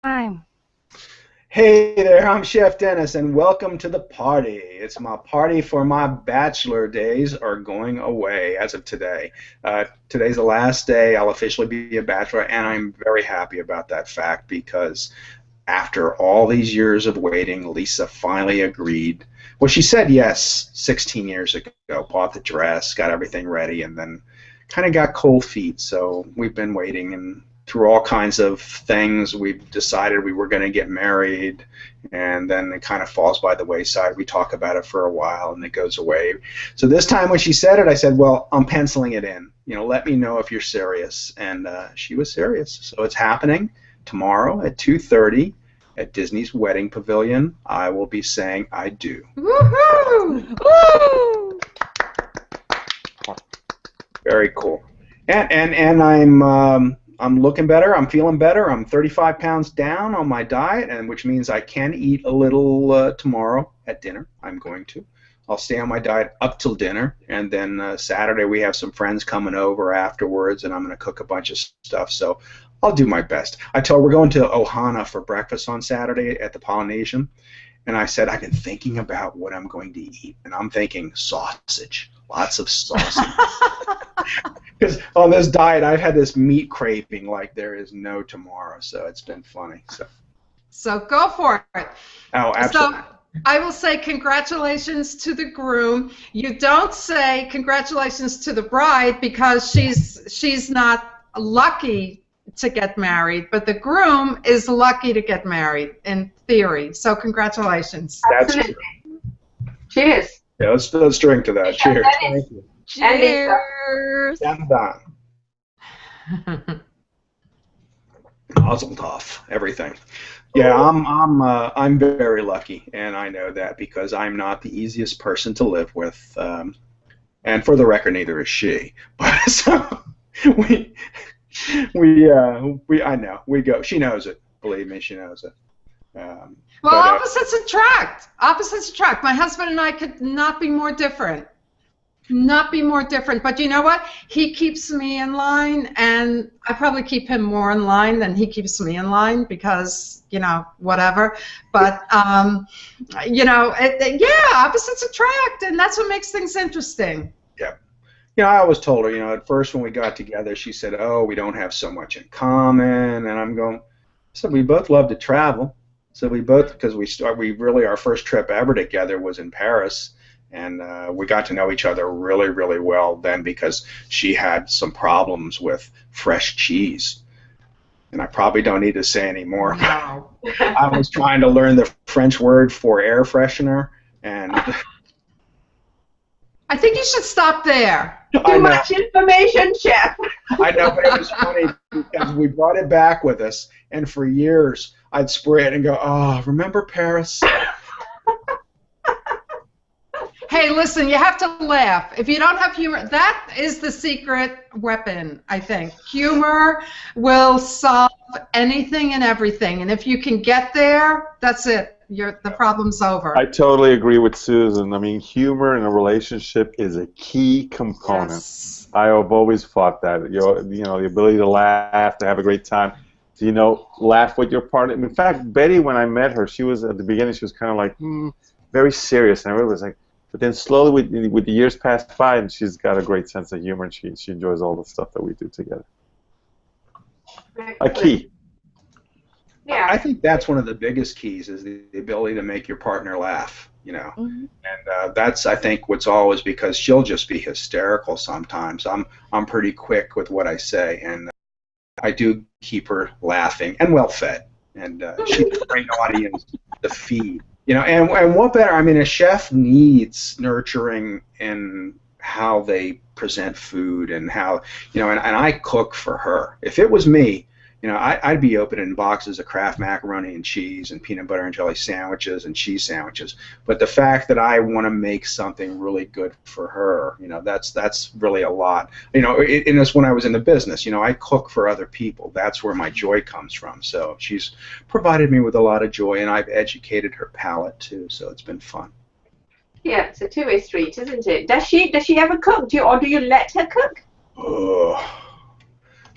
Time. Hey there, I'm Chef Dennis, and welcome to the party. It's my party for my bachelor days are going away as of today. Today's the last day I'll officially be a bachelor, and I'm very happy about that fact because after all these years of waiting, Lisa finally agreed. Well, she said yes 16 years ago, bought the dress, got everything ready, and then kind of got cold feet. So we've been waiting, and through all kinds of things, we decided we were going to get married, and then it kind of falls by the wayside. We talk about it for a while, and it goes away. So this time when she said it, I said, well, I'm penciling it in. Let me know if you're serious. And she was serious. So it's happening tomorrow at 2:30 at Disney's Wedding Pavilion. I will be saying I do. Woohoo! Woo! Very cool. And I'm looking better. I'm feeling better. I'm 35 pounds down on my diet, and which means I can eat a little tomorrow at dinner. I'm going to. I'll stay on my diet up till dinner, and then Saturday we have some friends coming over afterwards, and I'm going to cook a bunch of stuff. So I'll do my best. I told her we're going to Ohana for breakfast on Saturday at the Polynesian, and I said I've been thinking about what I'm going to eat, and I'm thinking sausage, lots of sausage. Because on this diet, I've had this meat craving like there is no tomorrow, so it's been funny. So go for it. Oh, absolutely. So I will say congratulations to the groom. You don't say congratulations to the bride because she's not lucky to get married, but the groom is lucky to get married in theory. So congratulations. That's Absolutely. Cheers. Yeah, let's drink to that. Cheers. Thank you. Cheers. And done. Mazel tov, everything. Yeah, I'm very lucky, and I know that because I'm not the easiest person to live with, and for the record, neither is she. But so I know we go. She knows it. Believe me, she knows it. Well, but, opposites attract. Opposites attract. My husband and I could not be more different. Not be more different. But you know what? He keeps me in line, and I probably keep him more in line than he keeps me in line because, whatever. But, yeah, opposites attract, and that's what makes things interesting. Yeah. I always told her, at first when we got together, she said, oh, we don't have so much in common. And I'm going, I said, we both love to travel. So we both, because we really, our first trip ever together was in Paris. And we got to know each other really, really well then because she had some problems with fresh cheese. And I probably don't need to say any more. No. I was trying to learn the French word for air freshener. And I think you should stop there. Too much information, Chef. I know, but it was funny because we brought it back with us. And for years, I'd spray it and go, oh, remember Paris? Hey, listen, you have to laugh. If you don't have humor, that is the secret weapon, I think. Humor will solve anything and everything. And if you can get there, that's it. The problem's over. I totally agree with Susan. I mean, humor in a relationship is a key component. Yes. I have always thought that. The ability to laugh, to have a great time, to, laugh with your partner. In fact, Betty, when I met her, she was, at the beginning, she was kind of like, very serious. And I really was like, but then slowly, with the years passed by, and she's got a great sense of humor, and she enjoys all the stuff that we do together. A key. Yeah. I think that's one of the biggest keys is the ability to make your partner laugh, Mm-hmm. And that's, I think, what's always because she'll just be hysterical sometimes. I'm pretty quick with what I say, and I do keep her laughing and well fed, and she's a great audience to feed. And what better? I mean, a chef needs nurturing in how they present food and how, and I cook for her. If it was me, I'd be opening boxes of Kraft macaroni and cheese and peanut butter and jelly sandwiches and cheese sandwiches. But the fact that I want to make something really good for her, that's really a lot. And it's when I was in the business, I cook for other people. That's where my joy comes from. So she's provided me with a lot of joy, and I've educated her palate too. So it's been fun. Yeah, it's a two-way street, isn't it? Does she ever cook? Or do you let her cook? Oh.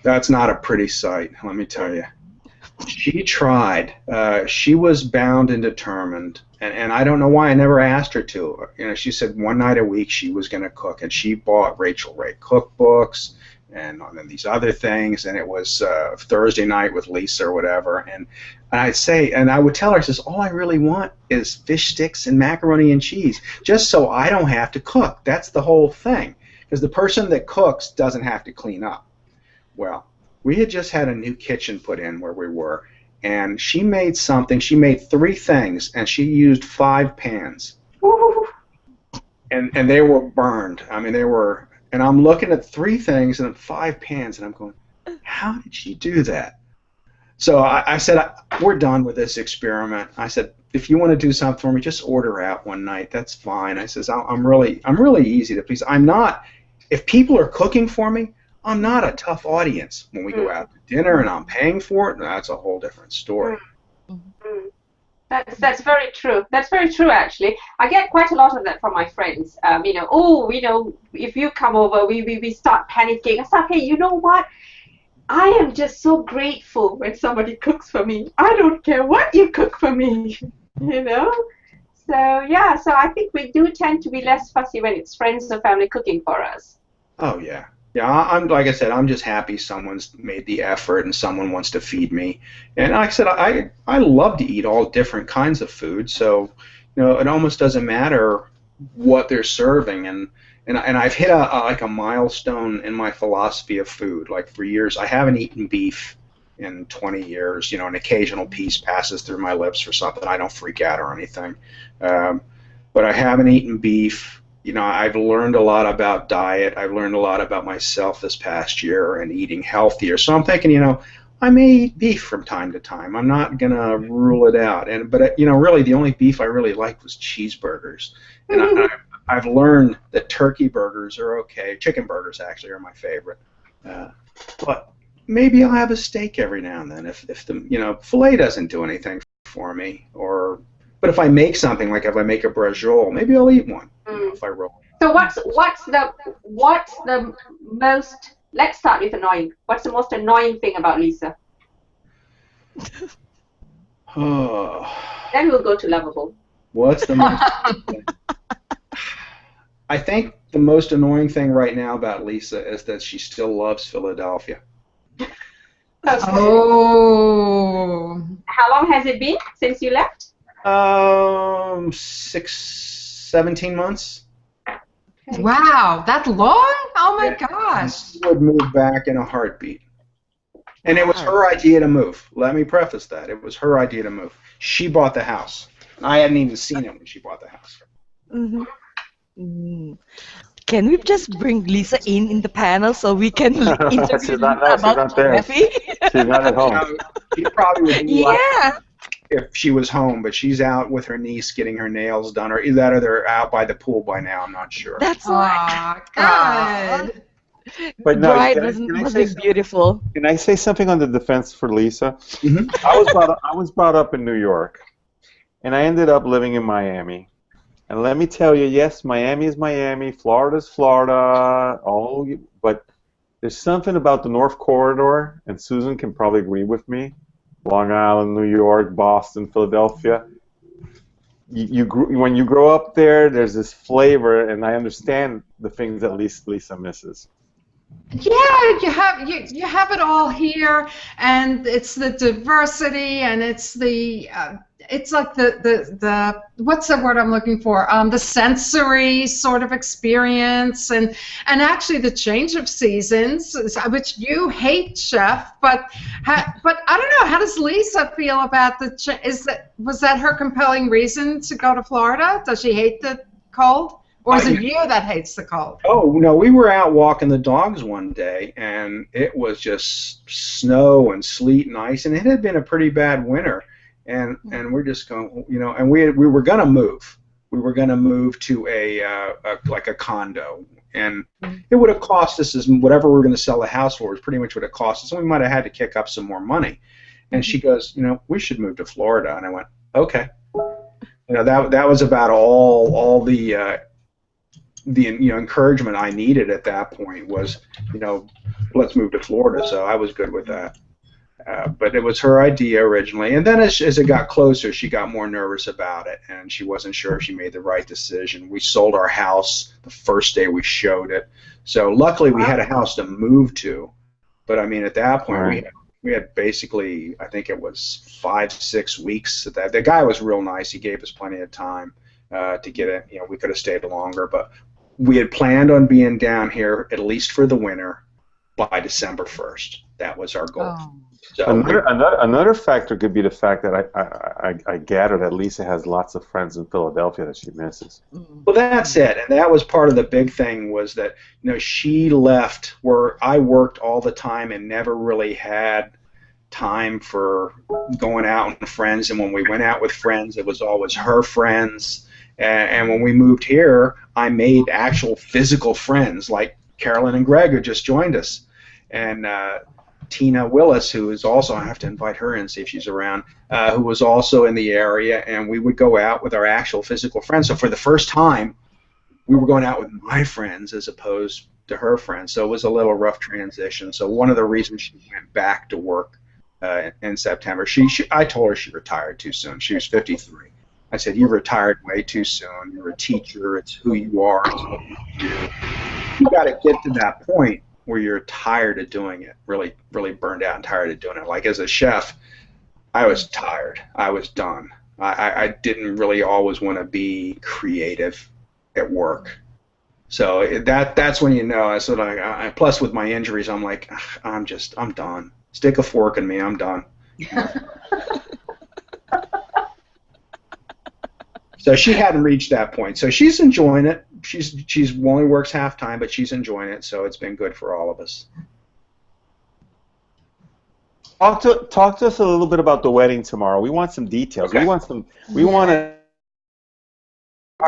That's not a pretty sight, let me tell you. She tried. She was bound and determined, and I don't know why I never asked her to. You know, she said one night a week she was going to cook, and she bought Rachel Ray cookbooks and these other things, and it was Thursday night with Lisa or whatever. And I'd say, and I would tell her, I says, all I really want is fish sticks and macaroni and cheese, just so I don't have to cook. That's the whole thing, because the person that cooks doesn't have to clean up. Well, we had just had a new kitchen put in where we were, and she made something. She made 3 things, and she used 5 pans, and they were burned. I mean, they were. And I'm looking at 3 things and 5 pans, and I'm going, how did she do that? So I said, we're done with this experiment. I said, if you want to do something for me, just order out one night. That's fine. I says, I'm really easy to please. I'm not. If people are cooking for me, I'm not a tough audience. When we go out to dinner and I'm paying for it, that's a whole different story. That's very true. That's very true, actually. I get quite a lot of that from my friends. You know, oh, you know, if you come over, we start panicking. I start, hey, you know what? I am just so grateful when somebody cooks for me. I don't care what you cook for me, you know? So, yeah, so I think we do tend to be less fussy when it's friends or family cooking for us. Oh, yeah. Yeah, I'm like I said, I'm just happy someone's made the effort and someone wants to feed me. And like I said, I love to eat all different kinds of food, so you know, it almost doesn't matter what they're serving. And I've hit like a milestone in my philosophy of food. Like for years, I haven't eaten beef in 20 years. You know, an occasional piece passes through my lips for something. I don't freak out or anything. But I haven't eaten beef. You know, I've learned a lot about diet. I've learned a lot about myself this past year and eating healthier. So I'm thinking, you know, I may eat beef from time to time. I'm not gonna rule it out. But you know, really, the only beef I really liked was cheeseburgers. And I've learned that turkey burgers are okay. Chicken burgers actually are my favorite. But maybe I'll have a steak every now and then if the filet doesn't do anything for me. But if I make something, like if I make a braciole, maybe I'll eat one. You know, if I roll. So what's the most? Let's start with annoying. What's the most annoying thing about Lisa? Then we'll go to lovable. What's the most? I think the most annoying thing right now about Lisa is that she still loves Philadelphia. Oh. How long has it been since you left? 17 months. Wow, that long? Oh my gosh. She would move back in a heartbeat. And it was her idea to move. Let me preface that. It was her idea to move. She bought the house. I hadn't even seen it when she bought the house. Mm-hmm. Mm. Can we just bring Lisa in the panel so we can interview She's not about there. coffee? She's not at home. She probably would be Yeah. if she was home, but she's out with her niece getting her nails done, or either that or they're out by the pool by now. I'm not sure. That's why. Good. But no, Bride can I must say be something? beautiful. Can I say something on the defense for Lisa? Mhm. I was brought up in New York, and I ended up living in Miami. And let me tell you, yes, Miami is Miami, Florida's Florida, but there's something about the North Corridor, and Susan can probably agree with me. Long Island, New York, Boston, Philadelphia. When you grow up there, there's this flavor, and I understand the things that Lisa misses. Yeah, you have it all here, and it's the diversity, and it's the it's like the what's the word I'm looking for? The sensory sort of experience, and actually the change of seasons, which you hate, Chef. But I don't know. How does Lisa feel about was that her compelling reason to go to Florida? Does she hate the cold? Or is it you that hates the cold? Oh, no, we were out walking the dogs one day, and it was just snow and sleet and ice, and it had been a pretty bad winter. And we're just going, and we were going to move. We were going to move to like a condo, and it would have cost us whatever we were going to sell the house for was pretty much what it cost us, and we might have had to kick up some more money. And she goes, we should move to Florida, and I went, okay. That was about all the encouragement I needed at that point was, let's move to Florida. So I was good with that. But it was her idea originally, and then as it got closer, she got more nervous about it, and she wasn't sure if she made the right decision. We sold our house the first day we showed it, so luckily we had a house to move to. But I mean, at that point, Right. we had basically, I think it was 5 6 weeks. That the guy was real nice. He gave us plenty of time to get it. You know, we could have stayed longer, but we had planned on being down here at least for the winter by December 1st. That was our goal. Oh. So Another factor could be the fact that I gather that Lisa has lots of friends in Philadelphia that she misses. well, that's it, and that was part of the big thing was that she left where I worked all the time and never really had time for going out with friends. And when we went out with friends, it was always her friends. And when we moved here, I made actual physical friends like Carolyn and Greg who just joined us, and Tina Willis, who is also, I have to invite her in, see if she's around, who was also in the area, and we would go out with our actual physical friends. So for the first time, we were going out with my friends as opposed to her friends. So it was a little rough transition. So one of the reasons she went back to work in September, I told her she retired too soon. She was 53. I said, you retired way too soon. You're a teacher. It's who you are. It's what you do. You got to get to that point where you're tired of doing it, really, really burned out and tired of doing it. Like as a chef, I was tired. I was done. I didn't really always want to be creative at work. So that's when you know. I sort of, plus with my injuries, I'm like, I'm done. Stick a fork in me. I'm done. So she hadn't reached that point. So she's enjoying it. She's only works half time, but she's enjoying it. So it's been good for all of us. Talk to us a little bit about the wedding tomorrow. We want some details. Okay. We want to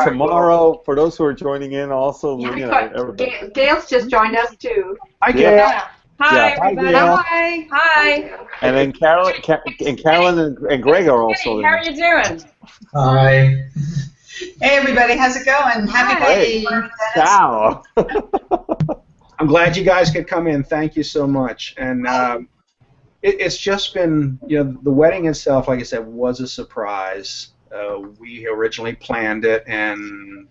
tomorrow for those who are joining in. Also, everybody. Gail's just joined us too. Hi, Gail. Yeah. Hi, Yeah, everybody. Gail. Hi. Hi. And then Carolyn and Greg are also Hey, in. how are you doing? Hi. Hey, everybody. How's it going? Happy Hey. birthday. Ciao. I'm glad you guys could come in. Thank you so much. And it's just been, the wedding itself, like I said, was a surprise. We originally planned it, and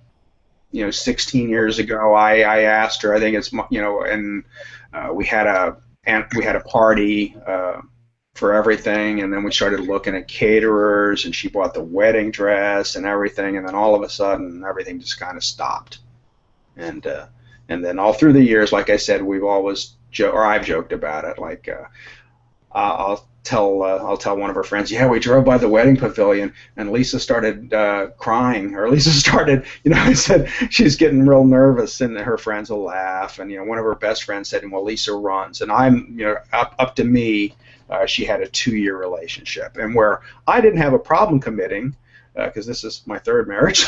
16 years ago, I asked her. I think it's and we had a party for everything, and then we started looking at caterers, and she bought the wedding dress and everything, and then all of a sudden, everything just kind of stopped. And then all through the years, like I said, we've always I've joked about it. Like I'll tell one of her friends, yeah, we drove by the wedding pavilion, and Lisa started crying, or Lisa started, I said she's getting real nervous, and her friends will laugh, and one of her best friends said, well, Lisa runs, and I'm, up to me, she had a 2-year relationship, and where I didn't have a problem committing, because this is my third marriage.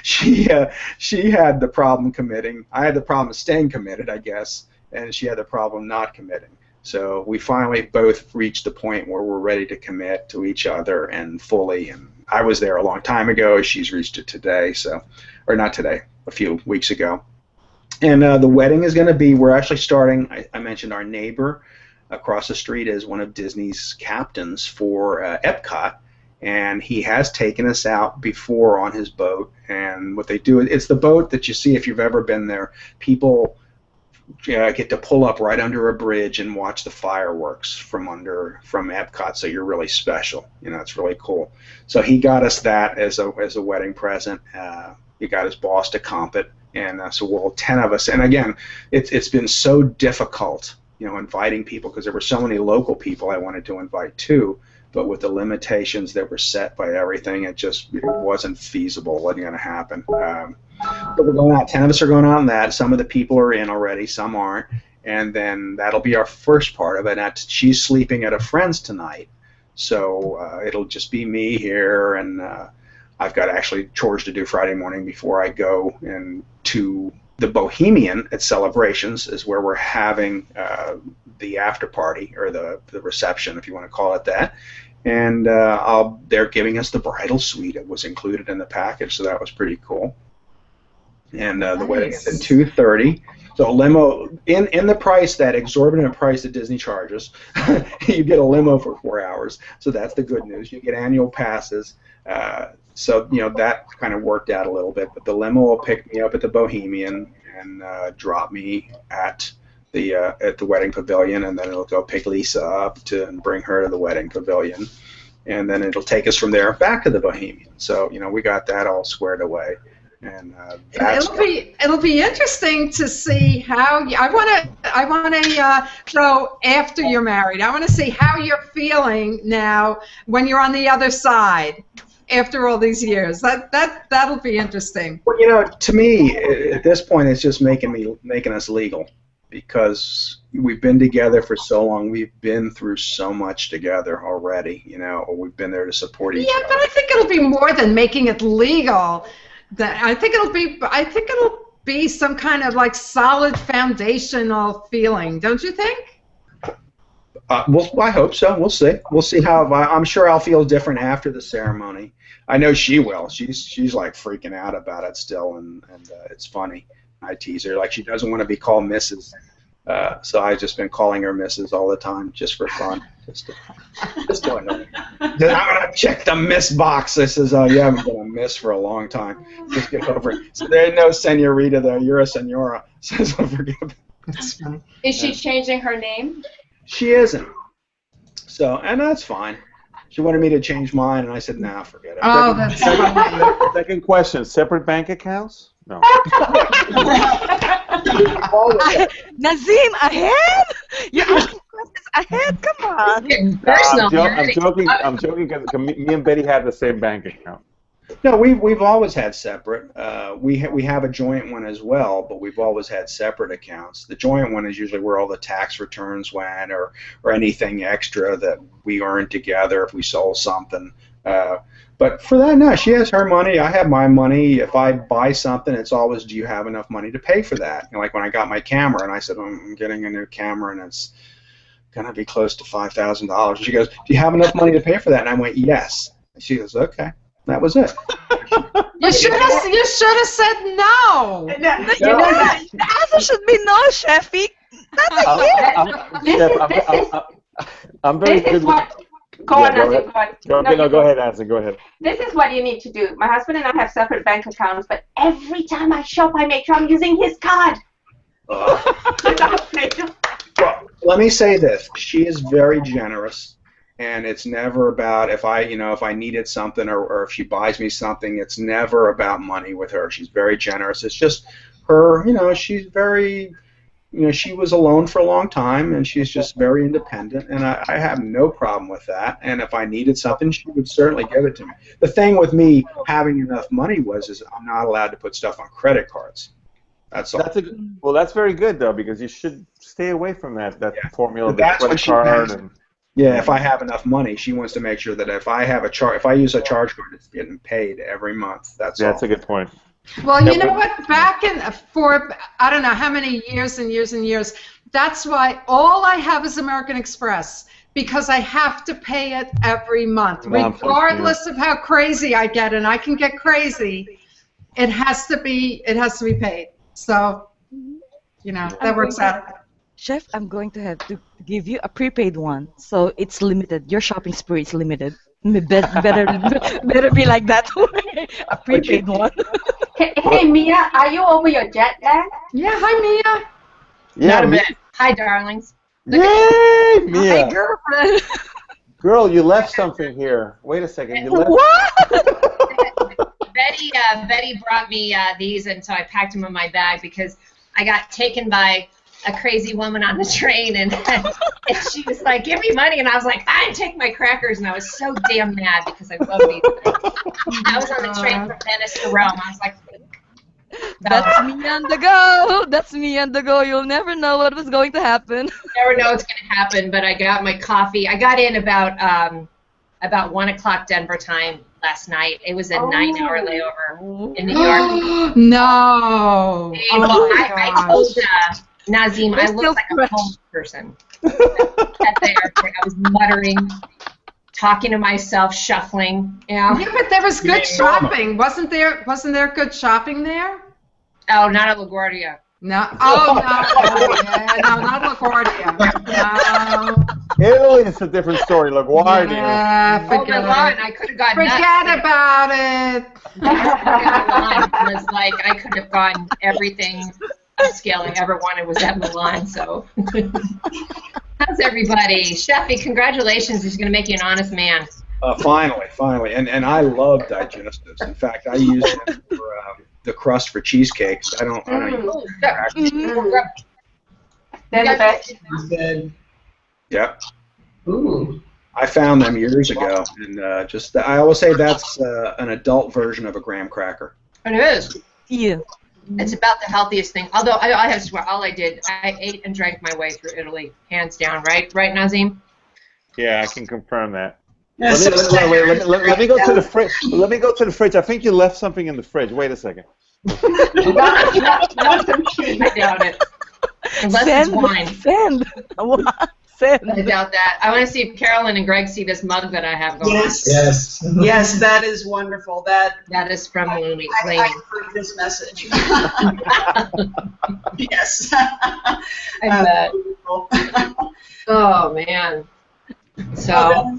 she had the problem committing. I had the problem staying committed, I guess, and she had the problem not committing. So we finally both reached the point where we're ready to commit to each other and fully. And I was there a long time ago. She's reached it today, or not today, a few weeks ago. And the wedding is going to be, we're actually starting, I mentioned our neighbor across the street is one of Disney's captains for Epcot. And he has taken us out before on his boat. And what they do, it's the boat that you see if you've ever been there. People get to pull up right under a bridge and watch the fireworks from Epcot. So you're really special. It's really cool. So he got us that as a wedding present. He got his boss to comp it. And so we'll 10 of us. And again, it's been so difficult, inviting people, because there were so many local people I wanted to invite too. But with the limitations that were set by everything, it wasn't feasible. It wasn't going to happen. But we're going out. 10 of us are going out on that. Some of the people are in already. Some aren't. And then that'll be our first part of it. She's sleeping at a friend's tonight. So it'll just be me here. And I've got actually chores to do Friday morning before I go to the Bohemian at Celebrations, is where we're having the after party, or the reception, if you want to call it that. And they're giving us the bridal suite. It was included in the package, so that was pretty cool. and the wedding is at 2:30. So a limo in the price, that exorbitant price that Disney charges, you get a limo for 4 hours. So that's the good news. You get annual passes. So that kind of worked out a little bit. But the limo will pick me up at the Bohemian and drop me at the wedding pavilion, and then it'll go pick Lisa up and bring her to the wedding pavilion, and then it'll take us from there back to the Bohemian. So we got that all squared away. And it'll be interesting to see how I want to so after you're married, I want to see how you're feeling now when you're on the other side after all these years. That'll be interesting. Well, to me at this point, it's just making us legal, because we've been together for so long. We've been through so much together already. Or we've been there to support each other. Yeah, but I think it'll be more than making it legal. I think it'll be some kind of like solid foundational feeling, don't you think? Well, I hope so. We'll see. We'll see how. I'm sure I'll feel different after the ceremony. I know she will. She's like freaking out about it still, and it's funny. I tease her like she doesn't want to be called Mrs. So I've just been calling her Mrs. all the time, just for fun, just to annoy her. I'm gonna check the Miss box. I says, "Oh, you haven't been a Miss for a long time. Just get over it." So there's no senorita there. You're a senora. Says, "I forget." That's funny. Is she changing her name? She isn't. So, and that's fine. She wanted me to change mine, and I said, "Nah, forget it." Oh, that's funny. Second question: separate bank accounts? No. Nazim, ahead? You're asking questions ahead? Come on. Getting personal. I'm joking because me and Betty have the same bank account. No, we've always had separate. We have a joint one as well, but we've always had separate accounts. The joint one is usually where all the tax returns went, or anything extra that we earned together if we sold something. But for that, no, she has her money. I have my money. If I buy something, it's always, do you have enough money to pay for that? Like when I got my camera, and I said, I'm getting a new camera, and it's going to be close to $5,000. She goes, do you have enough money to pay for that? And I went, yes. And she goes, okay. That was it. You should have said no. The answer should be no, Sheffy. I'm very good with... Go on, Nancy, go on. No, go ahead, Nancy, go ahead. This is what you need to do. My husband and I have separate bank accounts, but every time I shop, I make sure I'm using his card. Well, let me say this. She is very generous, and it's never about if I needed something or if she buys me something. It's never about money with her. She's very generous. It's just her, she's very... she was alone for a long time, and she's just very independent, and I have no problem with that. And if I needed something, she would certainly give it to me. The thing with me having enough money is I'm not allowed to put stuff on credit cards. That's all. That's very good, though, because you should stay away from that formula of the That's credit card. Yeah, if I have enough money, she wants to make sure that if I use a charge card, it's getting paid every month. That's a good point. Well, you know what? Back for I don't know how many years and years and years, that's why all I have is American Express, because I have to pay it every month, regardless of how crazy I get, and I can get crazy. It has to be paid. So, that works out. Chef, I'm going to have to give you a prepaid one, so it's limited. Your shopping spree is limited. Better be like that. A prepaid one. Hey, Mia, are you over your jet lag? Yeah, hi, Mia. Yeah, Not a bit. Hi, darlings. Yay, Mia. Hi, girlfriend. Girl, you left something here. Wait a second. You left. What? Betty brought me these, and so I packed them in my bag because I got taken by a crazy woman on the train, and she was like, give me money, and I was like, fine, take my crackers, and I was so damn mad because I love these things. I was on the train from Venice to Rome. I was like, that's me on the go. That's me on the go. You'll never know what was going to happen. Never know what's going to happen, but I got my coffee. I got in about 1 o'clock Denver time last night. It was a 9-hour layover in New York. No. I told Nazim, I look like a homeless person at the airport. I was muttering, talking to myself, shuffling. Yeah, but there was good shopping. Wasn't there good shopping there? Oh, not at LaGuardia. No. Oh no. Oh, yeah. No, not LaGuardia. No. Italy is a different story. LaGuardia. Yeah, Oh, forget Milan, it. I could have gone Forget nuts. about it. Milan was like, I could have gone everything upscale I ever wanted was at Milan, so. How's everybody? Sheffy, congratulations. He's going to make you an honest man. Finally. And I love digestives. In fact, I use them for the crust for cheesecakes. I don't Oh, Sheff. They're the best. Good. Yep. Ooh. I found them years ago, and I always say that's an adult version of a graham cracker. It is. Yeah. It's about the healthiest thing. Although I have to swear, all I did, I ate and drank my way through Italy, hands down. Right, Nazim? Yeah, I can confirm that. Yeah, Let me go to the fridge. Let me go to the fridge. I think you left something in the fridge. Wait a second. I doubt it. Unless it's wine. Send. Send. I doubt that. I want to see if Carolyn and Greg see this mug that I have going Yes. Yes. Yes, that is wonderful. That on. That is from Laney. I approve this message. Yes. I bet. Oh, man. So,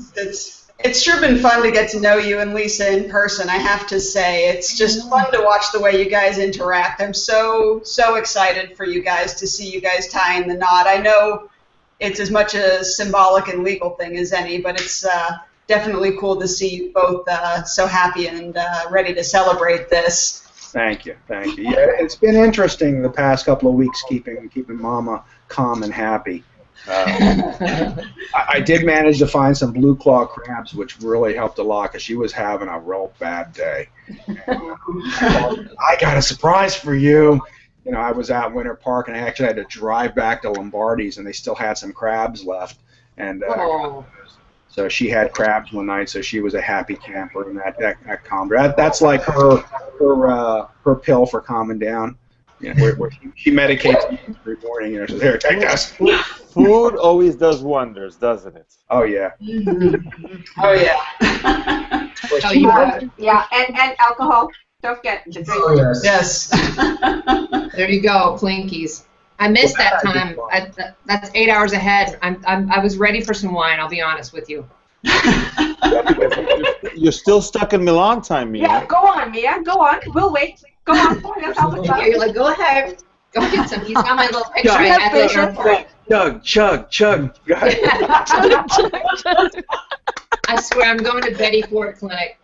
It's sure been fun to get to know you and Lisa in person, I have to say. It's just fun to watch the way you guys interact. I'm so excited for you guys to see you guys tying the knot. I know it's as much a symbolic and legal thing as any, but it's definitely cool to see you both so happy and ready to celebrate this. Thank you. Yeah, it's been interesting the past couple of weeks keeping Mama calm and happy. I did manage to find some blue claw crabs, which really helped a lot because she was having a real bad day. I got a surprise for you. You know, I was at Winter Park and I actually had to drive back to Lombardi's, and they still had some crabs left. And so she had crabs one night, so she was a happy camper, and that calmed her. That's like her pill for calming down. You know, where she medicates me every morning. You know, she says, "Here, take this." Food always does wonders, doesn't it? Oh yeah. Oh, yeah. oh, you Yeah, and alcohol. Don't forget the drink. Oh, yes. Yes. There you go, Plinkies. I missed that time. That's 8 hours ahead. I was ready for some wine. I'll be honest with you. You're still stuck in Milan time, Mia. Yeah, go on, Mia. Go on. We'll wait. Go on. You're like, go ahead. Go get some. He's got my little picture Yeah. I had at the airport. Chug. I swear, I'm going to Betty Ford Clinic.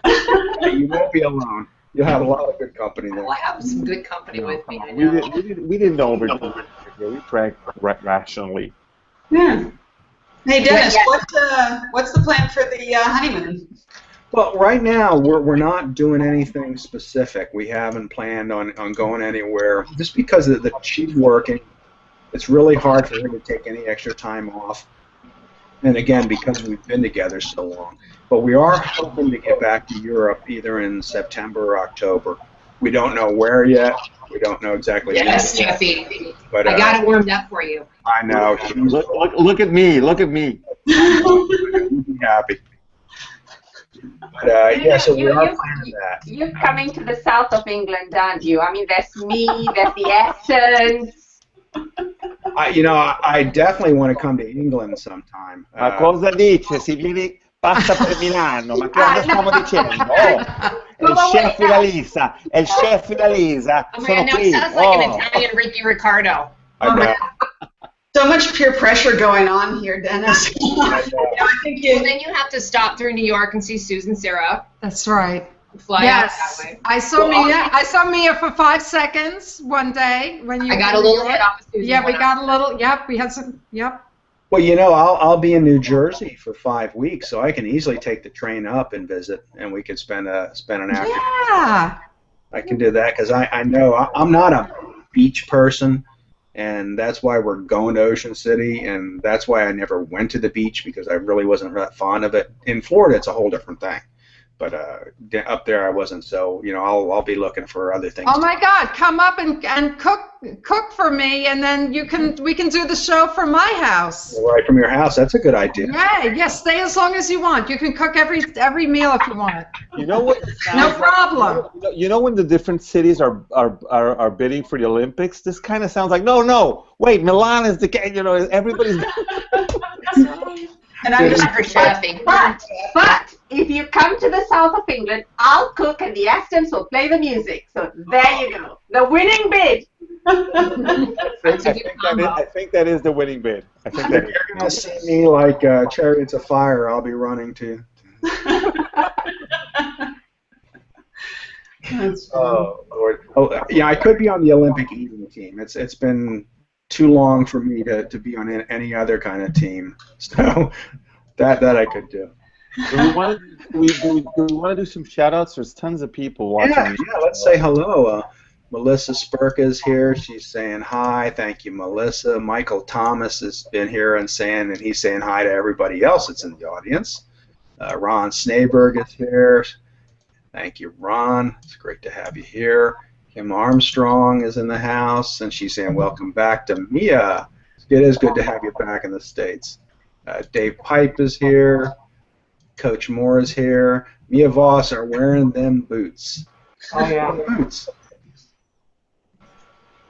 You won't be alone. You'll have a lot of good company there. Well, I have some good company with me. I We know. didn't overdo it. We drank rationally. Yeah. Hey, Dennis, what's the plan for the honeymoon? Well, right now we're not doing anything specific. We haven't planned on going anywhere just because she's working. It's really hard for her to take any extra time off. And again, because we've been together so long. But we are hoping to get back to Europe either in September or October. We don't know where yet. We don't know exactly Yes, when. Jeffy. But I got it warmed up for you. I know. Look at me. Look at me. She's happy. But yeah, so we are planning that. You're coming to the south of England, aren't you? I mean, there's me, there's the Essence. I definitely want to come to England sometime. Ma cosa dice? Si viene, passa per Milano. Ma cosa stiamo dicendo? Oh, il chef della Lisa. Il chef della Lisa. Oh my Sono God, now qui. it sounds like an Italian Ricky Ricardo. I know. So much peer pressure going on here, Dennis. I think Well, then you have to stop through New York and see Susan Sarah. That's right. Fly out that way. I saw Mia for 5 seconds one day when you. I got a little hit off of Susan. Yeah, we got a little. Yep, we had some. Yep. Well, I'll be in New Jersey for 5 weeks, so I can easily take the train up and visit, and we could spend an afternoon. Yeah. I can do that because I know I'm not a beach person, and that's why we're going to Ocean City, and that's why I never went to the beach because I really wasn't that fond of it. In Florida, it's a whole different thing. but up there I wasn't. So I'll be looking for other things. Oh my God! Come up and cook for me, and then we can do the show from my house. Right from your house. That's a good idea. Yeah. Stay as long as you want. You can cook every meal if you want. You know what? No problem. You know when the different cities are bidding for the Olympics? This kind of sounds like no. Wait, Milan is the everybody's. And I'm just For shopping. But if you come to the south of England, I'll cook and the accents will play the music. So there you go. The winning bid. I think that is the winning bid. I think that is. You're going to see me like Chariots of Fire. I'll be running too. Oh Lord! Oh yeah, I could be on the Olympic eating team. It's been too long for me to be on any other kind of team. So that I could do. Do we want to do some shout outs? There's tons of people watching. Yeah, let's say hello. Melissa Spurka is here. She's saying hi. Thank you, Melissa. Michael Thomas has been here and he's saying hi to everybody else that's in the audience. Ron Snaberg is here. Thank you, Ron. It's great to have you here. Kim Armstrong is in the house, and she's saying welcome back to Mia. It is good to have you back in the States. Dave Pipe is here. Coach Moore is here. Mia Voss are wearing them boots. Oh, yeah. Boots.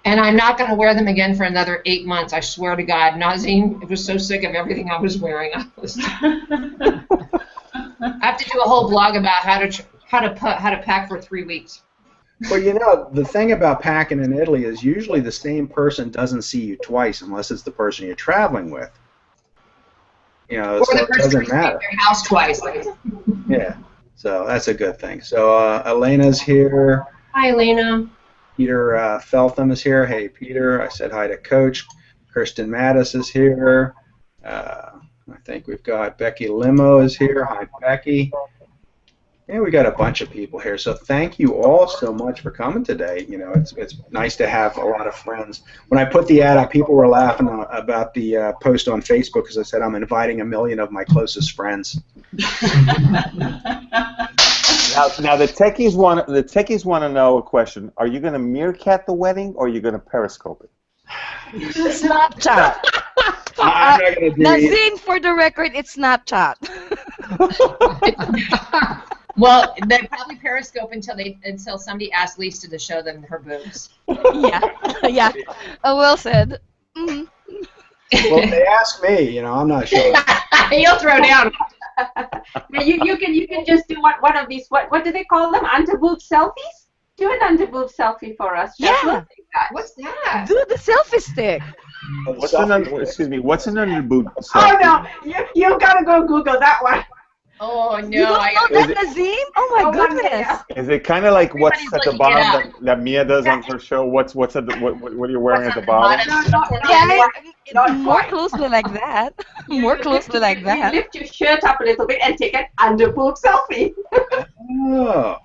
And I'm not going to wear them again for another 8 months. I swear to God. Nazim was so sick of everything I was wearing. I have to do a whole blog about how to pack for 3 weeks. Well, the thing about packing in Italy is usually the same person doesn't see you twice unless it's the person you're traveling with. Or so the it person doesn't matter. their house twice. Yeah, so that's a good thing. So Elena's here. Hi, Elena. Peter Feltham is here. Hey, Peter. I said hi to Coach. Kirsten Mattis is here. I think we've got Becky Limo is here. Hi, Becky. Yeah, we got a bunch of people here. So thank you all so much for coming today. It's nice to have a lot of friends. When I put the ad out, people were laughing about the post on Facebook because I said I'm inviting 1 million of my closest friends. Now the techies want to know a question. Are you going to meerkat the wedding or are you going to periscope it? Snapchat. I'm not going to do Nazim, for the record, it's Snapchat. Well, they probably periscope until somebody asks Lisa to show them her boobs. Yeah. Well said. Mm-hmm. Well, they ask me, I'm not sure. You'll throw down. Now you can just do one of these. What do they call them? Under-boob selfies. Do an under-boob selfie for us. Yeah. What's that? Do the selfie stick. What's an under-boob? Oh no, you gotta go Google that one. Oh no! You don't know that, Nazim? Oh my goodness! Is it kind of like what's Everybody's at the looking it bottom that Mia does on her show? What are you wearing at the bottom? Yeah, more closely like that. More closely like You that. lift your shirt up a little bit and take an under-boob selfie. Oh.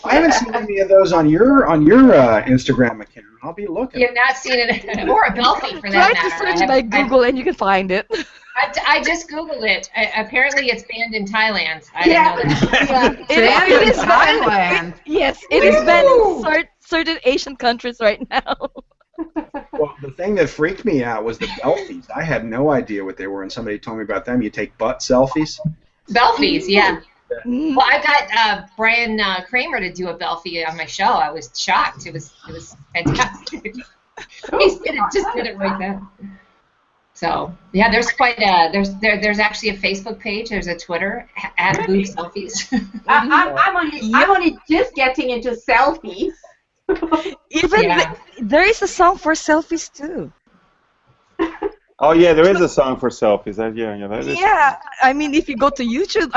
I haven't seen any of those on your Instagram account. I'll be looking. You've not seen it, or a Belfie for Try that to matter. search by Google and you can find it. I just Googled it. Apparently, it's banned in Thailand. I didn't know that. Yeah, Banned in banned. Thailand. Yes, it is banned in certain Asian countries right now. Well, the thing that freaked me out was the selfies. I had no idea what they were, and somebody told me about them. You take butt selfies. Belfies, yeah. Mm. Well, I got Brian Kramer to do a Belfie on my show. I was shocked. It was fantastic. Just did it right then. So yeah, there's quite a there's actually a Facebook page. There's a Twitter at Boob Selfies. I'm only just getting into selfies. Even there is a song for selfies too. Oh yeah, there is a song for selfies. That is. Yeah, I mean, if you go to YouTube,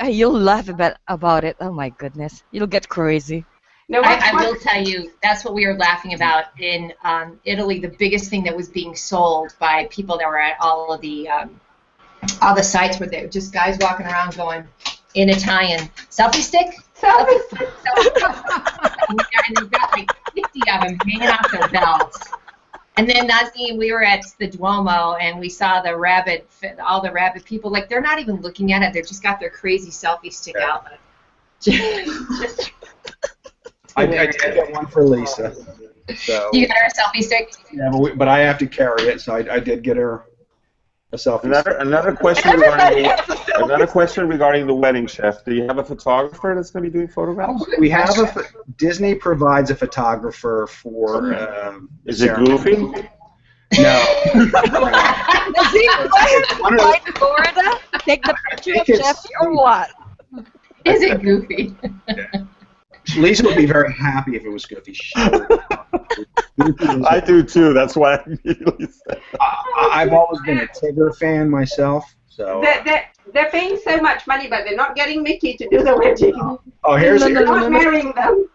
you'll laugh about it. Oh my goodness, you'll get crazy. No, I will tell you, that's what we were laughing about in Italy. The biggest thing that was being sold by people that were at all the sites were there, just guys walking around going in Italian, selfie stick, selfie stick, and they've got like 50 of them hanging off their belts. And then Nazim, we were at the Duomo and we saw all the rabid people. Like they're not even looking at it; they've just got their crazy selfie stick out. I did get one for Lisa. So You got her a selfie stick? yeah, but I have to carry it, so I did get her a selfie. Another question regarding the wedding, Chef. Do you have a photographer that's going to be doing photographs? We have Disney provides a photographer for. Is it Goofy? No. Does he fly to Florida? Take the picture of Jeffy or what? Is it Goofy? Lisa would be very happy if it was Goofy. I do too. That's why I immediately said. I've always been a Tigger fan myself. So They're paying so much money, but they're not getting Mickey to do the wedding. oh, here's They're not marrying them.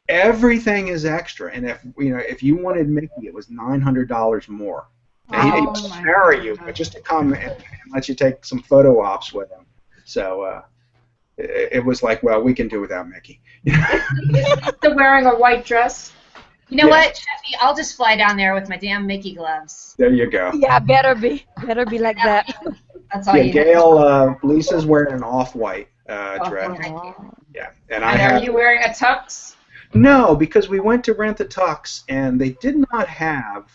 everything is extra, and if you wanted Mickey, it was $900 more. And he didn't marry you, but just to come and let you take some photo ops with him. So it was like, well, we can do without Mickey. They're wearing a white dress. You know what, Jeffy? I'll just fly down there with my damn Mickey gloves. There you go. Yeah, better be like that. That's all Yeah, you Gail, Lisa's wearing an off-white dress. Thank you. Yeah, and And I are have you wearing a tux? no, because we went to rent the tux, and they did not have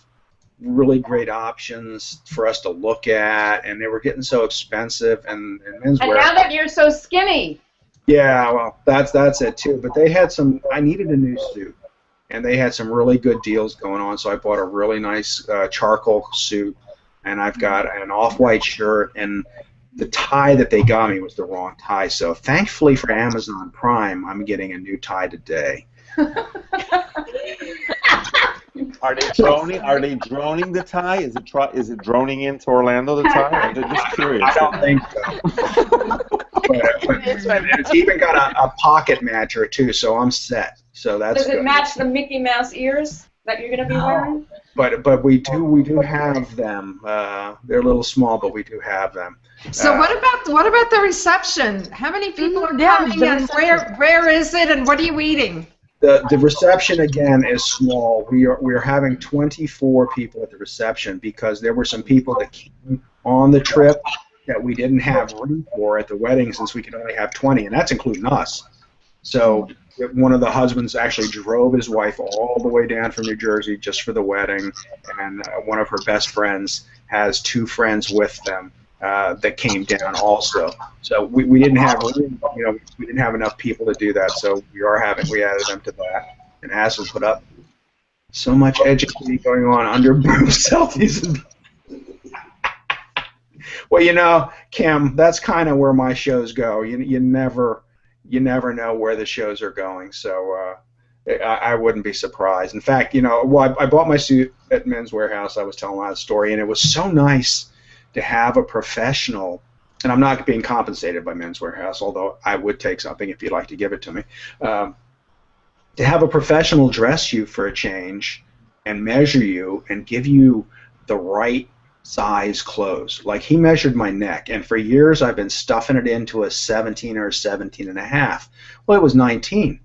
really great options for us to look at, and they were getting so expensive, and menswear. And now that you're so skinny. Yeah, well, that's it too. But they had some. I needed a new suit, and they had some really good deals going on. So I bought a really nice charcoal suit, and I've got an off-white shirt, and the tie that they got me was the wrong tie. So thankfully for Amazon Prime, I'm getting a new tie today. Are they droning? Are they droning the tie? Is it droning into Orlando the tie? I'm just curious. I don't think so. but it's even got a pocket matcher too, so I'm set. So that's Does it good. match the Mickey Mouse ears that you're going to be wearing? But we do have them. They're a little small, but we do have them. So what about the reception? How many people are Yeah, coming, the and where is it, and what are you eating? The reception again is small. We're having 24 people at the reception because there were some people that came on the trip that we didn't have room for at the wedding since we could only have 20, and that's including us. So one of the husbands actually drove his wife all the way down from New Jersey just for the wedding, and one of her best friends has 2 friends with them that came down also. So we didn't have room, we didn't have enough people to do that. So we added them to that, and as we put up so much educating going on under boob selfies. Well, Kim, that's kind of where my shows go. You never know where the shows are going. So I wouldn't be surprised. In fact, I bought my suit at Men's Warehouse. I was telling that story, and it was so nice to have a professional, and I'm not being compensated by Men's Warehouse, although I would take something if you'd like to give it to me, to have a professional dress you for a change and measure you and give you the right size clothes. Like, he measured my neck, and for years I've been stuffing it into a 17 or a 17 and a half. Well, it was 19.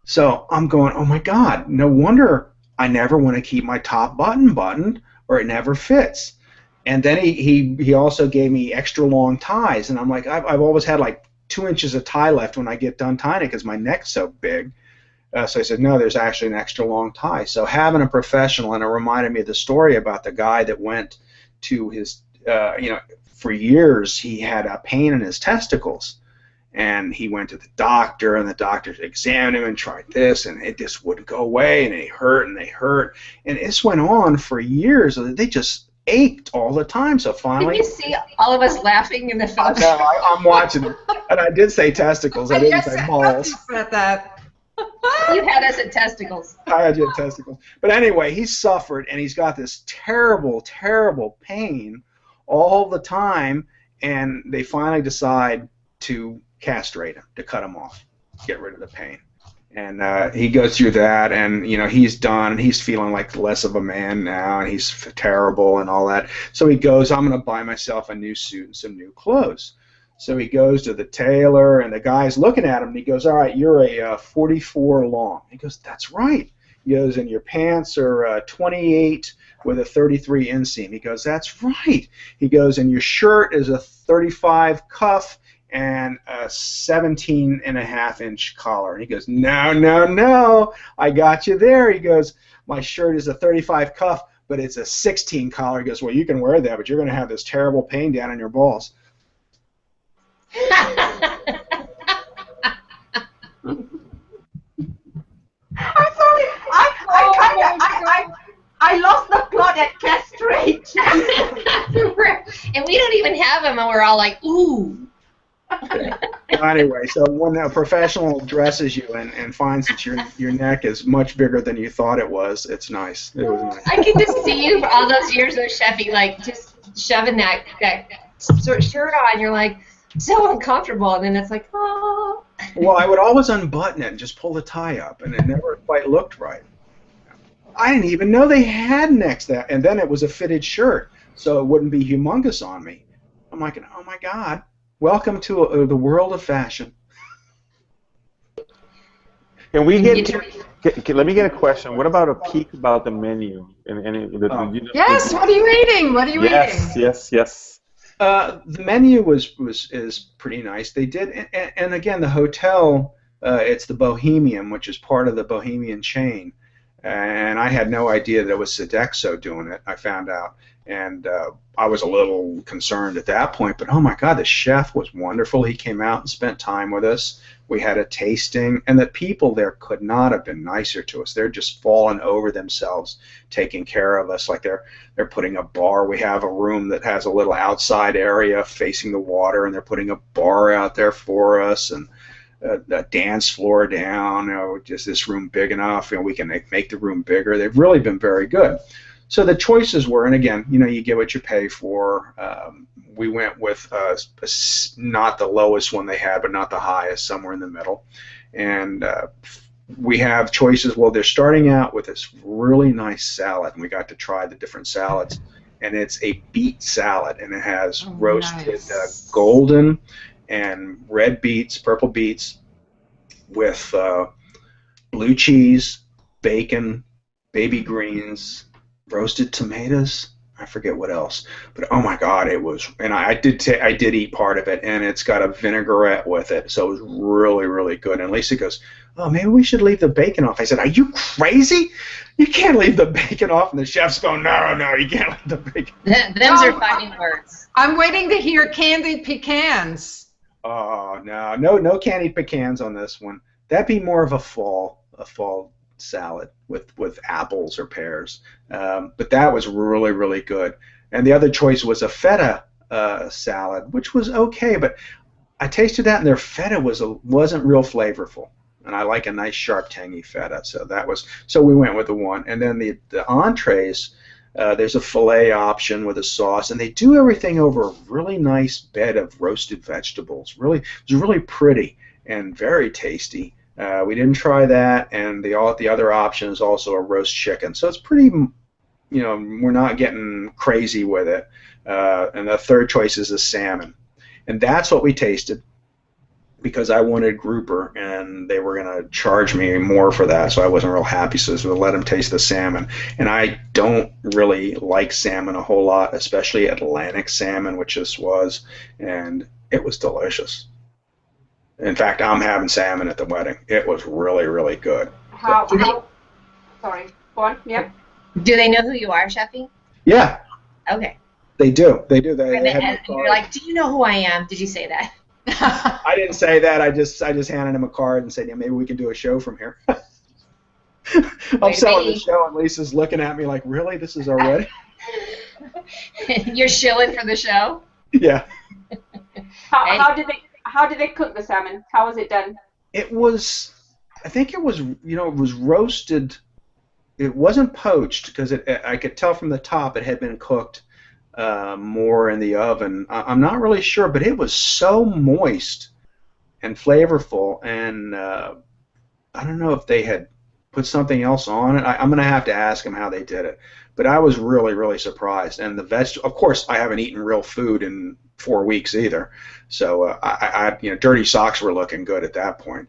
So I'm going, oh my God, no wonder I never want to keep my top button buttoned, or it never fits. And then he also gave me extra long ties, and I'm like, I've always had like 2 inches of tie left when I get done tying it because my neck's so big. So I said, no, there's actually an extra long tie. So having a professional, and it reminded me of the story about the guy that went to his, for years he had a pain in his testicles. And he went to the doctor, and the doctor examined him and tried this, and it just wouldn't go away, and they hurt, and they hurt. And this went on for years. They just ached all the time. So finally, Did you see all of us laughing in the film? no, I'm watching it. And I did say testicles. I didn't say balls. You said that. You had us at testicles. I had you at testicles. But anyway, he suffered, and he's got this terrible, terrible pain all the time, and they finally decide to castrate him, to cut him off, get rid of the pain. And he goes through that, and he's done, and he's feeling like less of a man now, and he's terrible and all that. So he goes, I'm going to buy myself a new suit and some new clothes. So he goes to the tailor, and the guy's looking at him, and he goes, all right, you're a 44 long. He goes, that's right. He goes, and your pants are 28 with a 33 inseam. He goes, that's right. He goes, and your shirt is a 35 cuff, and a 17.5-inch collar. And he goes, no, no, no, I got you there. He goes, my shirt is a 35 cuff, but it's a 16 collar. He goes, well, you can wear that, but you're going to have this terrible pain down in your balls. I'm sorry. I lost the plot at castrate. And we don't even have them, and we're all like, ooh. Anyway, so when a professional dresses you and finds that your neck is much bigger than you thought it was, it's nice. It was nice. I can just see you for all those years of chefing, like just shoving that sort of shirt on. You're like so uncomfortable, and then it's like, oh. Well, I would always unbutton it and just pull the tie up, and it never quite looked right. I didn't even know they had necks that, and then it was a fitted shirt, so it wouldn't be humongous on me. I'm like, oh my God, welcome to the world of fashion. Can we get? Let me get a question. What about a peek about the menu? Yes. What are you eating? What are you eating? Yes. The menu is pretty nice. They did, and again, the hotel. It's the Bohemian, which is part of the Bohemian chain. And I had no idea that it was Sodexo doing it. I found out, and I was a little concerned at that point. But oh my God, the chef was wonderful. He came out and spent time with us. We had a tasting, and the people there could not have been nicer to us. They're just falling over themselves, taking care of us. Like they're putting a bar. We have a room that has a little outside area facing the water, and they're putting a bar out there for us, and a dance floor down, just this room big enough, we can make the room bigger. They've really been very good. So the choices were, and again, you get what you pay for. We went with not the lowest one they had, but not the highest, somewhere in the middle. And we have choices. Well, they're starting out with this really nice salad, and we got to try the different salads. And it's a beet salad, and it has roasted golden and red beets, purple beets, with blue cheese, bacon, baby greens, roasted tomatoes. I forget what else, but oh my God, it was. And I did eat part of it, and it's got a vinaigrette with it, so it was really, really good. And Lisa goes, "Oh, maybe we should leave the bacon off." I said, "Are you crazy? You can't leave the bacon off." And the chef's going, "No, you can't leave the bacon." Them's are fighting words. I'm waiting to hear candied pecans. Oh no candied pecans on this one. That'd be more of a fall salad with apples or pears. But that was really, really good. And the other choice was a feta salad, which was okay, but I tasted that, and their feta wasn't real flavorful. And I like a nice sharp tangy feta, so we went with the one. And then the entrees. There's a filet option with a sauce, and they do everything over a really nice bed of roasted vegetables. It was really pretty and very tasty. We didn't try that, and the other option is also a roast chicken. So it's pretty, we're not getting crazy with it. And the third choice is the salmon, and that's what we tasted, because I wanted grouper, and they were going to charge me more for that, so I wasn't real happy, so I let them taste the salmon. And I don't really like salmon a whole lot, especially Atlantic salmon, which this was, and it was delicious. In fact, I'm having salmon at the wedding. It was really, really good. Sorry, go on, yeah. Do they know who you are, Chefy? Yeah. Okay. They do. They have and you're like, do you know who I am? Did you say that? I didn't say that. I just handed him a card and said, "Yeah, maybe we can do a show from here." I'm selling the show, and Lisa's looking at me like, "Really? This is already?" You're shilling for the show? Yeah. How did they cook the salmon? How was it done? I think it was roasted. It wasn't poached, because I could tell from the top it had been cooked more in the oven. I'm not really sure, but it was so moist and flavorful, and I don't know if they had put something else on it. I'm going to have to ask them how they did it, but I was really, really surprised. And of course, I haven't eaten real food in 4 weeks either, so dirty socks were looking good at that point.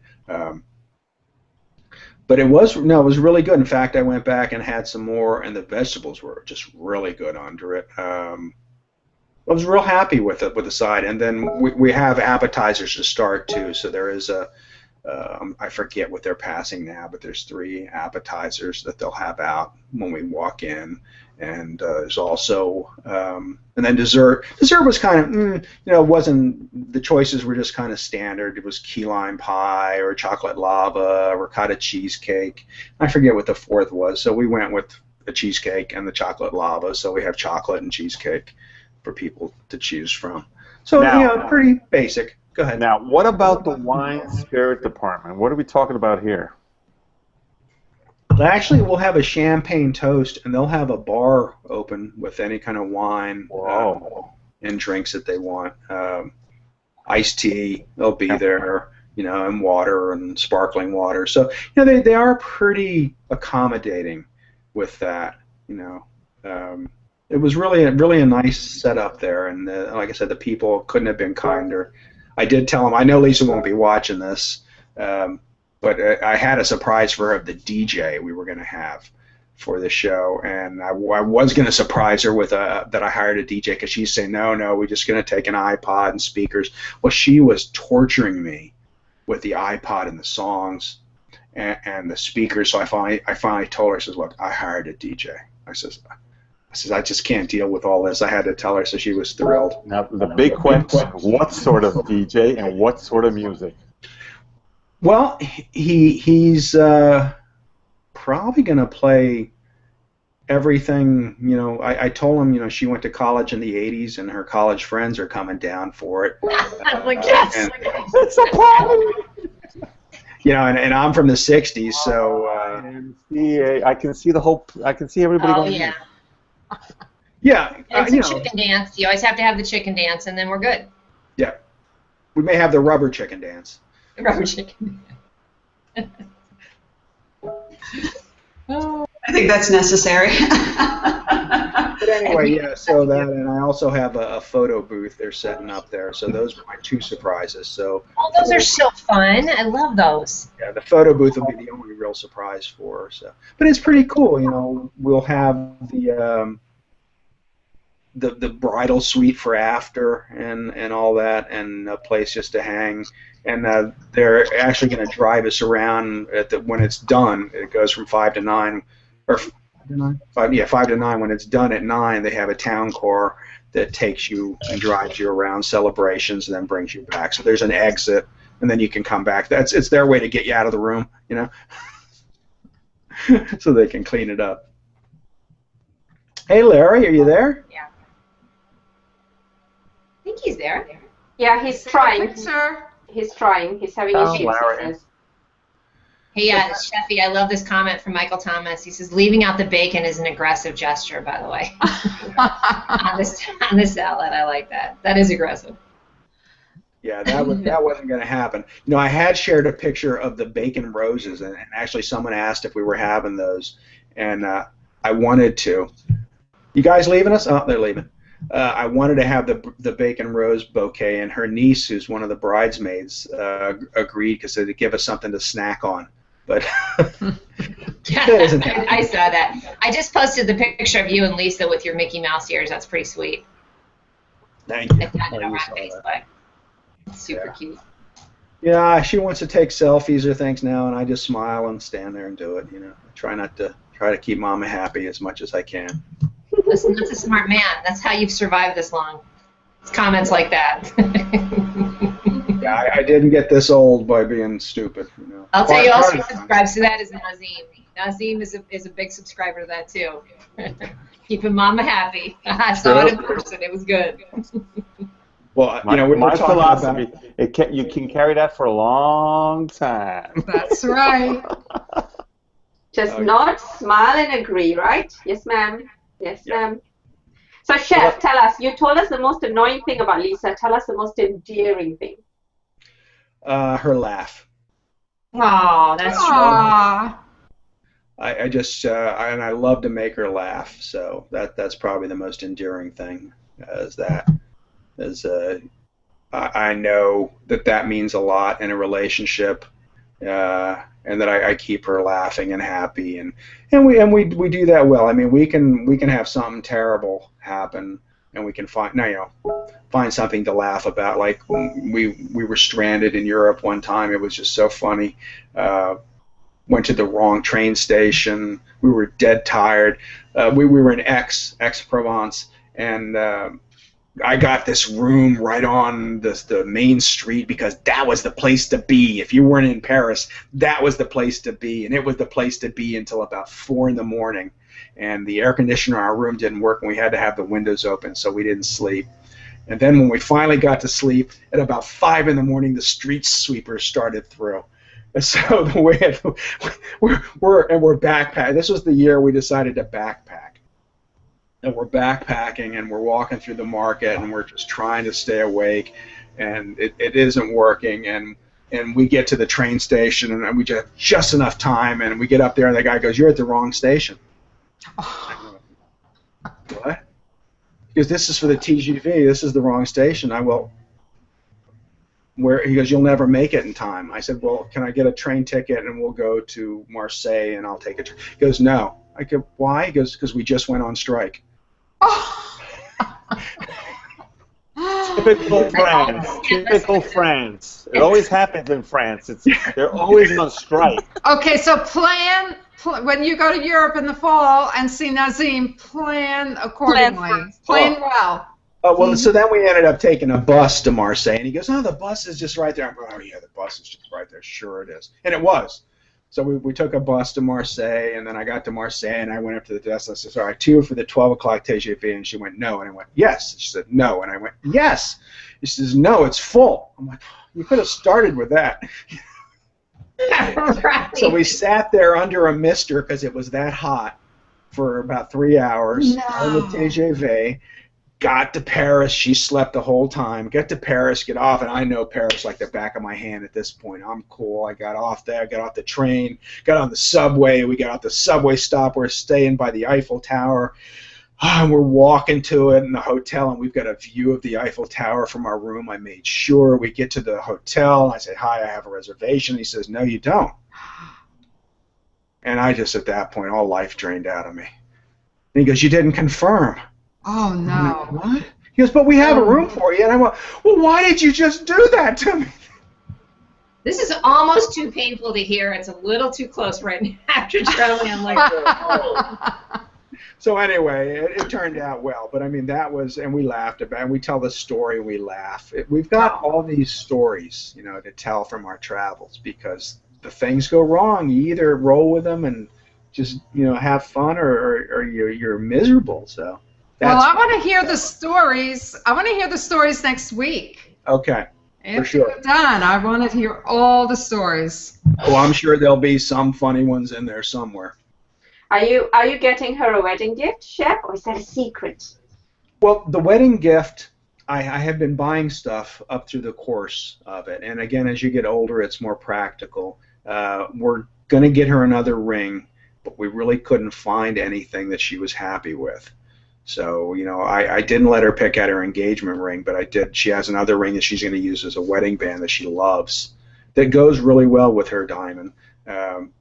But it was really good. In fact, I went back and had some more, and the vegetables were just really good under it. I was real happy with it, with the side, and then we have appetizers to start too. So there is a I forget what they're passing now, but there's 3 appetizers that they'll have out when we walk in, and there's also and then dessert. Dessert was kind of wasn't, the choices were just kind of standard. It was key lime pie or chocolate lava, ricotta cheesecake. I forget what the 4th was, so we went with the cheesecake and the chocolate lava. So we have chocolate and cheesecake for people to choose from. So Now, pretty basic. Go ahead. Now, what about the wine spirit department? What are we talking about here? Actually, we'll have a champagne toast, and they'll have a bar open with any kind of wine and drinks that they want. Iced tea, they'll be there, and water and sparkling water. So, they are pretty accommodating with that. It was really a nice setup there, and like I said, the people couldn't have been kinder. I did tell them, I know Lisa won't be watching this, but I had a surprise for her of the DJ we were going to have for the show, and I was going to surprise her with that I hired a DJ, because she's saying, no, we're just going to take an iPod and speakers. Well, she was torturing me with the iPod and the songs and the speakers, so I finally told her, I says, look, I hired a DJ. I says, I just can't deal with all this. I had to tell her, so she was thrilled. Now, the big question, what sort of DJ and what sort of music? Well, he's probably going to play everything. I told him, she went to college in the 80s, and her college friends are coming down for it. Like, yes, it's a party! And I'm from the 60s, so... I can see the whole... I can see everybody going... yeah. Yeah. It's a chicken dance. You always have to have the chicken dance, and then we're good. Yeah. We may have the rubber chicken dance. The rubber chicken. I think that's necessary. But anyway, yeah, so that, and I also have a photo booth they're setting up there, so those are my 2 surprises. So Those are so fun. I love those. yeah, the photo booth will be the only real surprise for her. So, but it's pretty cool, we'll have the bridal suite for after and all that, and a place just to hang. And they're actually going to drive us around when it's done. It goes from 5 to 9, or 5 to 9. When it's done at 9, they have a town car that takes you and drives you around celebrations and then brings you back. So there's an exit, and then you can come back. It's their way to get you out of the room, so they can clean it up. Hey, Larry, are you there? Yeah. I think he's there. Yeah, he's trying. Sir. He's trying. He's having issues, he says. Hey, Steffi, I love this comment from Michael Thomas. He says, leaving out the bacon is an aggressive gesture, by the way. on this salad, I like that. That is aggressive. Yeah, that wasn't going to happen. I had shared a picture of the bacon roses, and actually someone asked if we were having those, and I wanted to. You guys leaving us? Oh, they're leaving. I wanted to have the bacon rose bouquet, and her niece, who's one of the bridesmaids, agreed because they'd give us something to snack on. But that isn't happening. I saw that. I just posted the picture of you and Lisa with your Mickey Mouse ears. That's pretty sweet. Thank you. I found it on my Facebook. It's super cute. Yeah, she wants to take selfies or things now, and I just smile and stand there and do it. I try to keep Mama happy as much as I can. Listen, that's a smart man. That's how you've survived this long. It's comments like that. Yeah, I didn't get this old by being stupid. I'll tell you also who subscribes to that is Nazim. Nazim is a big subscriber to that too. Keeping Mama happy. I saw it in person. It was good. Well, my philosophy, you can carry that for a long time. That's right. Just nod, smile, and agree, right? Yes, ma'am. Yes, ma'am. So, Chef, tell us. You told us the most annoying thing about Lisa. Tell us the most endearing thing. Her laugh. Oh, that's true. I just and I love to make her laugh. So that's probably the most endearing thing. I know that means a lot in a relationship, and that I keep her laughing and happy, and we do that well. I mean, we can have something terrible happen, and we can find find something to laugh about. Like we were stranded in Europe one time. It was just so funny. Went to the wrong train station. We were dead tired. We were in Aix-Provence, and I got this room right on the main street because that was the place to be. If you weren't in Paris, that was the place to be, and it was the place to be until about 4 in the morning. And the air conditioner in our room didn't work, and we had to have the windows open, so we didn't sleep. And then when we finally got to sleep, at about 5 in the morning, the street sweepers started through. So the way we're backpacking. This was the year we decided to backpack, and we're backpacking and we're walking through the market and we're just trying to stay awake, and it isn't working. And we get to the train station and we just enough time, and we get up there and the guy goes, "You're at the wrong station." What? Because this is for the TGV. This is the wrong station. Where he goes, "You'll never make it in time." I said, "Well, can I get a train ticket and we'll go to Marseille and I'll take a train?" He goes, "No." I go, "Why?" He goes, "Because we just went on strike." Typical France. Typical France. It always happens in France. They're always on strike. Okay, so when you go to Europe in the fall and see Nazim, plan accordingly. Plan well. Oh, well, so then we ended up taking a bus to Marseille, and he goes, "Oh, the bus is just right there." I'm going, "Oh, yeah, the bus is just right there." Sure it is. And it was. So we took a bus to Marseille, and then I got to Marseille, and I went up to the desk, and I said, "All right, 2 for the 12 o'clock TGV," and she went, "No," and I went, "Yes." And she said, "No," and I went, "Yes." She says, "No, it's full." I'm like, "You could have started with that." Right. So we sat there under a mister because it was that hot for about 3 hours on the TGV. Got to Paris. She slept the whole time. Get to Paris, get off, and I know Paris like the back of my hand at this point. I'm cool. I got off there, got off the train, got on the subway. We got off the subway stop. We're staying by the Eiffel Tower. And we're walking to it in the hotel, and we've got a view of the Eiffel Tower from our room. I made sure we get to the hotel. I say, "Hi, I have a reservation." He says, "No, you don't." And I just, at that point, all life drained out of me. And he goes, "You didn't confirm." Oh, no. What? He goes, "But we have a room for you." And I went, "Well, why did you just do that to me?" This is almost too painful to hear. It's a little too close right now after traveling. I'm like, oh. So anyway, it turned out well. But I mean, that was, and we laughed about it. And we tell the story and we laugh. We've got all these stories, to tell from our travels, because the things go wrong. You either roll with them and just, have fun, or you're miserable. So. Well, I want to hear the stories. I want to hear the stories next week. Okay, After for sure. we're done, I want to hear all the stories. Oh, I'm sure there'll be some funny ones in there somewhere. Are you getting her a wedding gift, Chef, or is that a secret? Well, the wedding gift, I have been buying stuff up through the course of it. And again, as you get older, it's more practical. We're going to get her another ring, but we really couldn't find anything that she was happy with. So, I didn't let her pick out her engagement ring, but I did. She has another ring that she's going to use as a wedding band that she loves that goes really well with her diamond.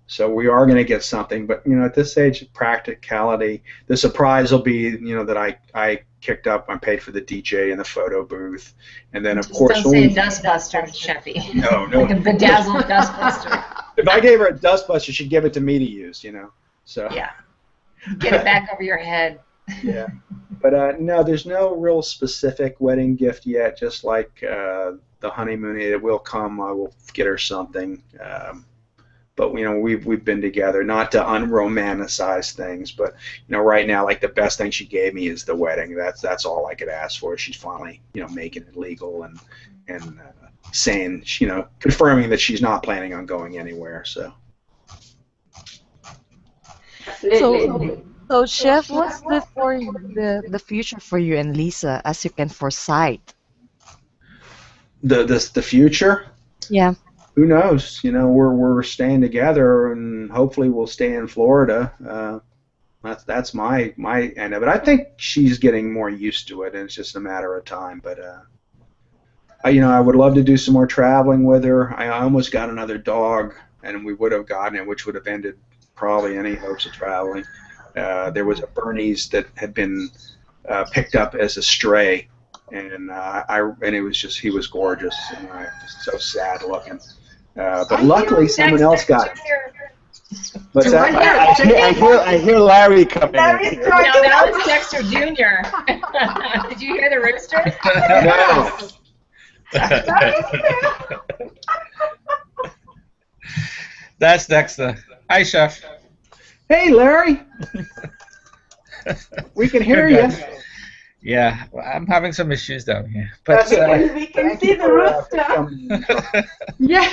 So we are going to get something, but, at this stage, practicality. The surprise will be, that I kicked up, I paid for the DJ and the photo booth, and then, of course... Don't say dustbuster, Sheffy. No. Like a bedazzled dustbuster. If I gave her a dustbuster, she'd give it to me to use, So. Yeah. Get it back over your head. Yeah, but no, there's no real specific wedding gift yet. Just like the honeymoon, it will come. I will get her something. But we've been together, not to unromanticize things, but right now, like, the best thing she gave me is the wedding. That's all I could ask for. She's finally making it legal and saying, confirming that she's not planning on going anywhere. So. So, Chef, what's the future for you and Lisa, as you can foresight? The future? Yeah. Who knows? We're staying together, and hopefully we'll stay in Florida. That's my end of it. I think she's getting more used to it, and it's just a matter of time. But I would love to do some more traveling with her. I almost got another dog, and we would have gotten it, which would have ended probably any hopes of traveling. There was a Bernese that had been picked up as a stray, and it was just he was gorgeous, and just so sad looking. But luckily, someone else got him. What's that? I hear Larry coming in. No, that was Dexter Jr. Did you hear the rooster? No. That's Dexter. Hi, Chef. Hey, Larry. We can hear you. Yeah, well, I'm having some issues down here. But We can see the rooster. Yeah.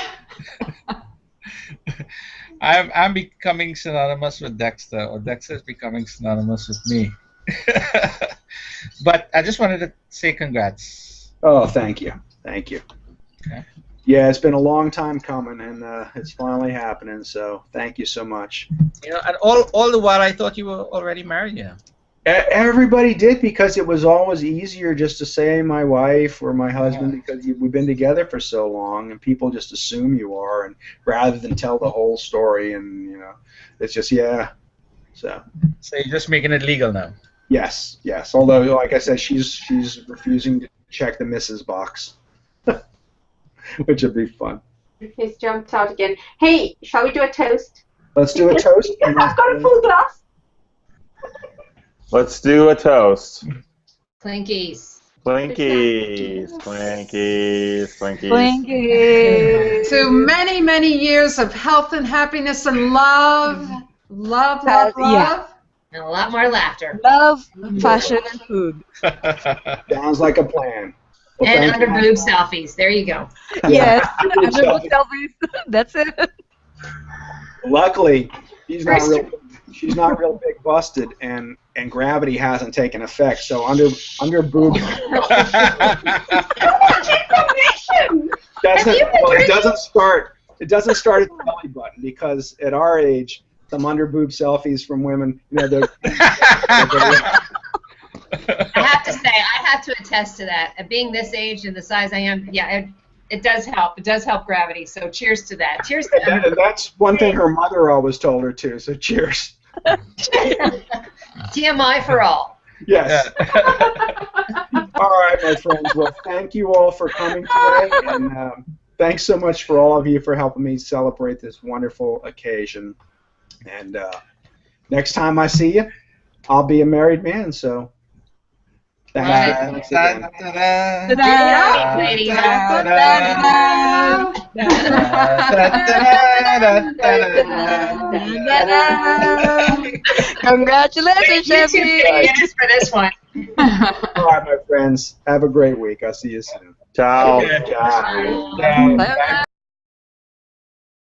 I'm becoming synonymous with Dexter, or Dexter is becoming synonymous with me. But I just wanted to say congrats. Oh, thank you. Thank you. Okay. Yeah, it's been a long time coming, and it's finally happening. So thank you so much. You know, and all the while I thought you were already married. Yeah. Everybody did, because it was always easier just to say my wife or my husband, because we've been together for so long, and people just assume you are, and rather than tell the whole story, and it's just So you're just making it legal now. yes. Although, like I said, she's refusing to check the Mrs. box, which would be fun. He's jumped out again. Hey, shall we do a toast? Let's do a toast. I've got a full glass. Let's do a toast. Clinkies. Clinkies, clinkies, clinkies. Blinky. To many, many years of health and happiness and love. Love, love, love. Yeah. And a lot more laughter. Love, fashion, and food. Sounds like a plan. Well, And thank under you. boob selfies. There you go. Yes. Under book selfies. That's it. Luckily, she's not real big busted, and gravity hasn't taken effect. So under boob it doesn't start at the belly button, because at our age, some under boob selfies from women, they're I have to say, I have to attest to that. At being this age and the size I am, yeah, it does help. It does help gravity. So cheers to that. Cheers to that. and that's one thing her mother always told her too. So cheers. TMI for all. Yes. All right, my friends. Well, thank you all for coming today, and thanks so much for all of you for helping me celebrate this wonderful occasion. And next time I see you, I'll be a married man. So thanks again. Ta-da, ladies. Congratulations, You two Chevy. Guinness for this one. All right, my friends. Have a great week. I'll see you soon. Ciao. Ciao. Bye.